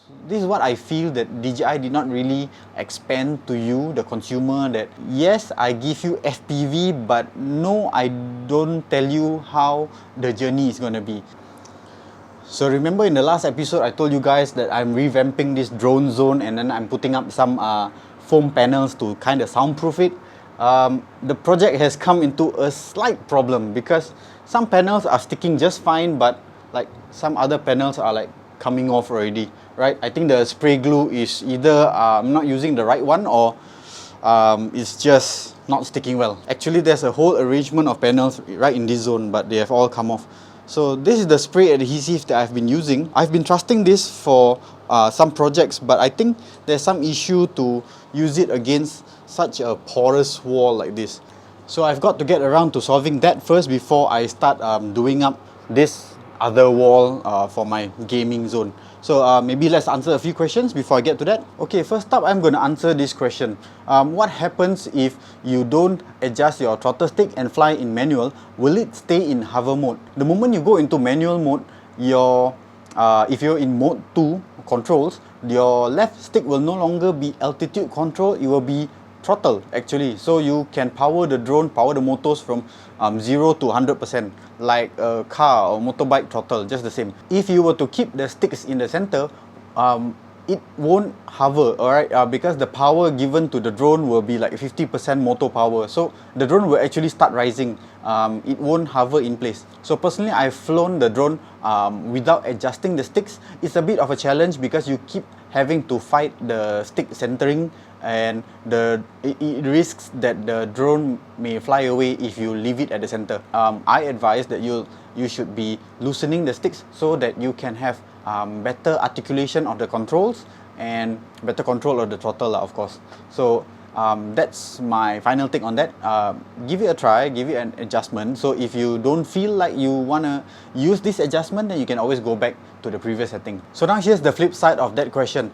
This is what I feel that DJI did not really expand to you, the consumer, that yes, I give you FPV, but no, I don't tell you how the journey is gonna be. So remember in the last episode, I told you guys that I'm revamping this drone zone and then I'm putting up some foam panels to kind of soundproof it. The project has come into a slight problem because some panels are sticking just fine, but like some other panels are like coming off already, right? I think the spray glue is either I'm not using the right one, or it's just not sticking well. Actually, there's a whole arrangement of panels right in this zone, but they have all come off. So this is the spray adhesive that I've been using. I've been trusting this for some projects, but I think there's some issue to use it against such a porous wall like this. So I've got to get around to solving that first before I start doing up this other wall for my gaming zone. So maybe let's answer a few questions before I get to that. Okay, first up, I'm going to answer this question. What happens if you don't adjust your throttle stick and fly in manual? Will it stay in hover mode? The moment you go into manual mode, if you're in mode 2 controls, your left stick will no longer be altitude control, it will be throttle actually. So you can power the drone, power the motors from 0 to 100%, like a car or motorbike throttle, just the same. If you were to keep the sticks in the center, it won't hover, alright, because the power given to the drone will be like 50% motor power. So the drone will actually start rising. It won't hover in place. So personally, I've flown the drone without adjusting the sticks. It's a bit of a challenge because you keep having to fight the stick centering, and it risks that the drone may fly away if you leave it at the center. I advise that you should be loosening the sticks so that you can have better articulation of the controls and better control of the throttle, of course. So that's my final take on that. Give it a try, give it an adjustment. So if you don't feel like you wanna use this adjustment, then you can always go back to the previous setting. So now here's the flip side of that question.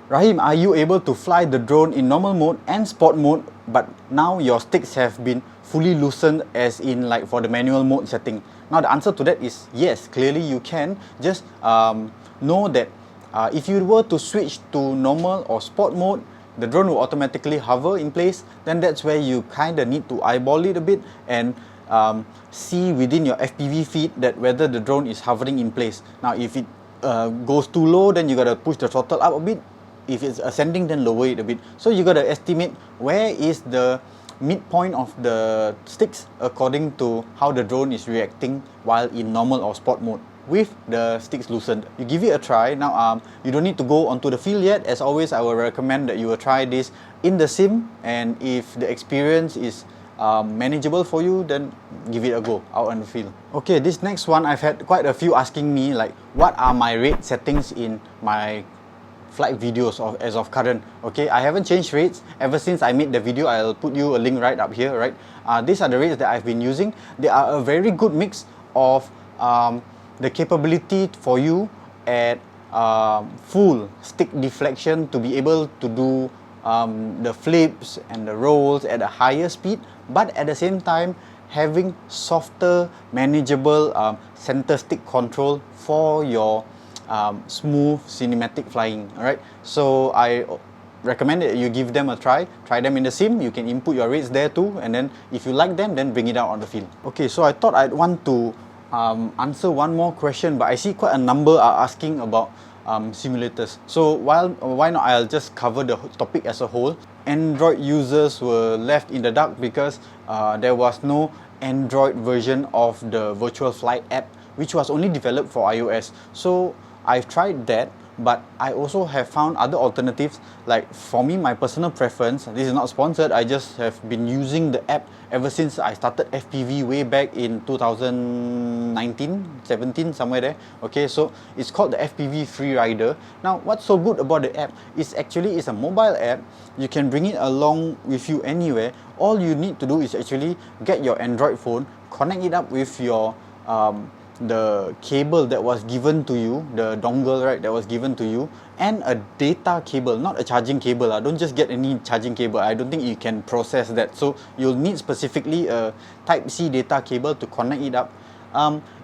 Rahim, are you able to fly the drone in normal mode and sport mode, but now your sticks have been fully loosened, as in like for the manual mode setting? Now the answer to that is yes, clearly you can. Just know that if you were to switch to normal or sport mode, the drone will automatically hover in place. Then that's where you kind of need to eyeball it a bit and see within your FPV feed that whether the drone is hovering in place. Now if it goes too low, then you gotta push the throttle up a bit. If it's ascending, then lower it a bit. So you gotta estimate where is the midpoint of the sticks according to how the drone is reacting while in normal or sport mode with the sticks loosened. You give it a try. Now you don't need to go onto the field yet. As always, I will recommend that you will try this in the sim, and if the experience is manageable for you, then give it a go out on the field. Okay, this next one, I've had quite a few asking me like, what are my rate settings in my flight videos as of current. Okay, I haven't changed rates ever since I made the video. I'll put you a link right up here, right? These are the rates that I've been using. They are a very good mix of the capability for you at full stick deflection to be able to do the flips and the rolls at a higher speed, but at the same time having softer, manageable center stick control for your smooth cinematic flying. Alright, so I recommend that you give them a try them in the sim. You can input your rates there too, and then if you like them, then bring it out on the field. Okay, so I thought I'd want to answer one more question, but I see quite a number are asking about simulators. So why not I'll just cover the topic as a whole. Android users were left in the dark because there was no Android version of the virtual flight app, which was only developed for iOS. So I've tried that, but I also have found other alternatives. Like for me, my personal preference, this is not sponsored, I just have been using the app ever since I started FPV way back in 2019, 17, somewhere there. Okay, so it's called the FPV Freerider. Now, what's so good about the app is actually it's a mobile app. You can bring it along with you anywhere. All you need to do is actually get your Android phone, connect it up with your the cable that was given to you, the dongle, right, that was given to you, and a data cable, not a charging cable. Don't just get any charging cable. I don't think you can process that. So you'll need specifically a Type-C data cable to connect it up.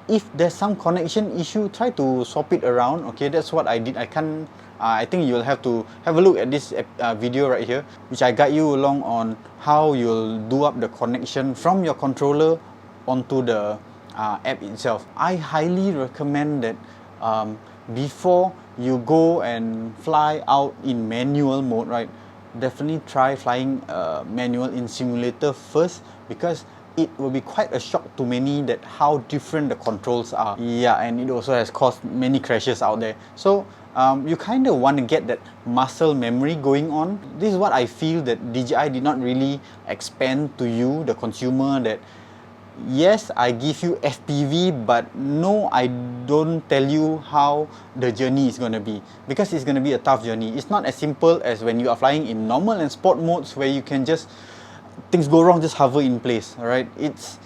If there's some connection issue, try to swap it around. Okay, that's what I did. I can't I think you'll have to have a look at this video right here, which I guide you along on how you'll do up the connection from your controller onto the app itself. I highly recommend that before you go and fly out in manual mode, right, definitely try flying manual in simulator first, because it will be quite a shock to many that how different the controls are. Yeah, and it also has caused many crashes out there. So you kind of want to get that muscle memory going on. This is what I feel that DJI did not really expand to you, the consumer, that yes, I give you FPV, but no, I don't tell you how the journey is going to be, because it's going to be a tough journey. It's not as simple as when you are flying in normal and sport modes where you can just, things go wrong, just hover in place, alright? It's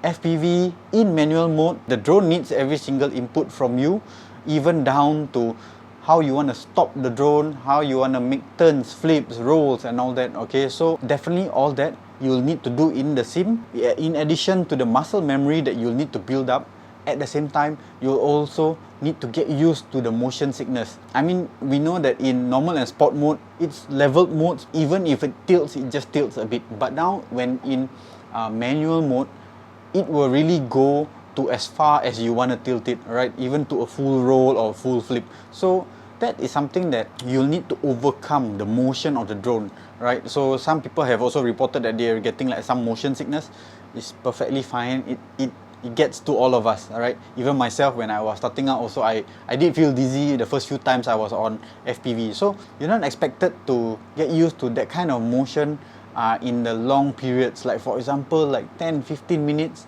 FPV in manual mode. The drone needs every single input from you, even down to how you want to stop the drone, how you want to make turns, flips, rolls and all that, okay? So definitely all that you'll need to do in the sim, in addition to the muscle memory that you'll need to build up. At the same time, you'll also need to get used to the motion sickness. I mean, we know that in normal and sport mode, it's leveled modes. Even if it tilts, it just tilts a bit. But now, when in manual mode, it will really go to as far as you want to tilt it, right? Even to a full roll or full flip. So that is something that you'll need to overcome the motion of the drone, right? So some people have also reported that they're getting like some motion sickness. It's perfectly fine. It gets to all of us, alright? Even myself, when I was starting out also, I did feel dizzy the first few times I was on FPV. So you're not expected to get used to that kind of motion in the long periods. Like for example, like 10-15 minutes.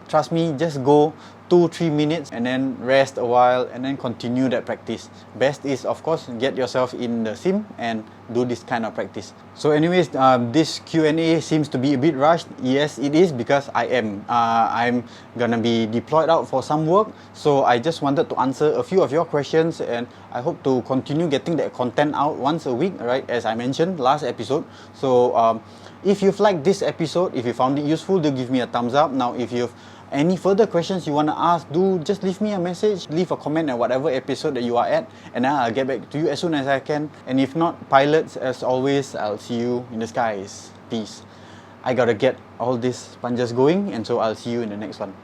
Trust me, just go 2-3 minutes and then rest a while and then continue that practice. Best is, of course, get yourself in the sim and do this kind of practice. So anyways, this Q&A seems to be a bit rushed. Yes, it is, because I'm gonna be deployed out for some work. So I just wanted to answer a few of your questions, and I hope to continue getting that content out once a week, right? As I mentioned last episode. So if you've liked this episode, if you found it useful, do give me a thumbs up. Now, if you've any further questions you want to ask, do just leave me a message, leave a comment at whatever episode that you are at, and I'll get back to you as soon as I can. And if not, pilots, as always, I'll see you in the skies. Peace. I gotta get all these sponges going, and so I'll see you in the next one.